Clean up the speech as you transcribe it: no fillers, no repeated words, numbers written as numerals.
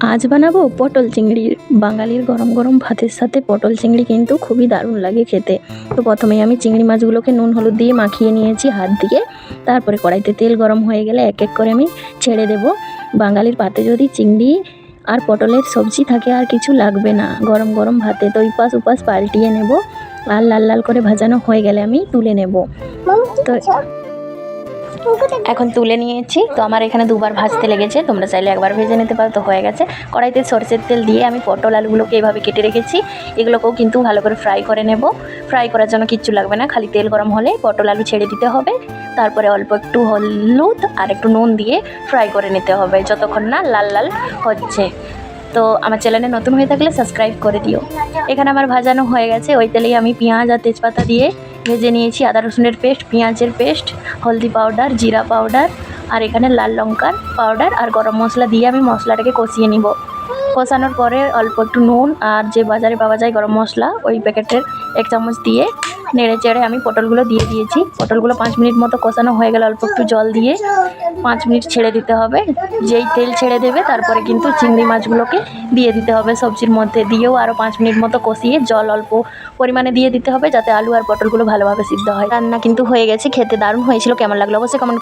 আজ বানাবো পটল চিংড়ি। বাঙালির গরম গরম ভাতের সাথে পটল চিংড়ি কিন্তু খুবই দারুণ লাগে খেতে। তো প্রথমেই আমি চিংড়ি মাছগুলোকে নুন হলুদ দিয়ে মাখিয়ে নিয়েছি হাত দিয়ে। তারপরে কড়াইতে তেল গরম হয়ে গেলে এক এক করে আমি ছেড়ে দেব। বাঙালির পাতে যদি চিংড়ি আর পটলের সবজি থাকে আর কিছু লাগবে না গরম গরম ভাতে। তো এপাশ ওপাশ পাল্টিয়ে নেব, আর লাল লাল করে ভাজানো হয়ে গেলে আমি তুলে নেব। তো এখন তুলে নিয়েছি। তো আমার এখানে দুবার ভাজতে লেগেছে, তোমরা চাইলে একবার ভেজে নিতে পারো। তো হয়ে গেছে। কড়াইতে সরষের তেল দিয়ে আমি পটল আলুগুলোকে এইভাবে কেটে রেখেছি, এগুলোকেও কিন্তু ভালো করে ফ্রাই করে নেব। ফ্রাই করার জন্য কিচ্ছু লাগবে না, খালি তেল গরম হলে পটল আলু ছেড়ে দিতে হবে। তারপরে অল্প একটু হলুদ আর একটু নুন দিয়ে ফ্রাই করে নিতে হবে যতক্ষণ না লাল লাল হচ্ছে। তো আমার চ্যানেলে নতুন হয়ে থাকলে সাবস্ক্রাইব করে দিও। এখানে আমার ভাজানো হয়ে গেছে। ওই তেলেই আমি পেঁয়াজ আর তেজপাতা দিয়ে ভেজে নিয়েছি। আদা রসুনের পেস্ট, পেঁয়াজের পেস্ট, হলদি পাউডার, জিরা পাউডার আর এখানে লাল লঙ্কার পাউডার আর গরম মশলা দিয়ে আমি মশলাটাকে কষিয়ে নিব। কষানোর পরে অল্প একটু নুন আর যে বাজারে পাওয়া যায় গরম মশলা ওই প্যাকেটের 1 চামচ দিয়ে নেড়ে চেড়ে আমি পটলগুলো দিয়ে দিয়েছি। পটলগুলো 5 মিনিট মতো কষানো হয়ে গেলে অল্প একটু জল দিয়ে 5 মিনিট ছেড়ে দিতে হবে। যেই তেল ছেড়ে দেবে তারপরে কিন্তু চিংড়ি মাছগুলোকে দিয়ে দিতে হবে সবজির মধ্যে। দিয়েও আরও 5 মিনিট মতো কষিয়ে জল অল্প পরিমাণে দিয়ে দিতে হবে যাতে আলু আর পটলগুলো ভালোভাবে সিদ্ধ হয়। রান্না কিন্তু হয়ে গেছে, খেতে দারুণ হয়েছিল। কেমন লাগলো অবশ্যই কমেন্ট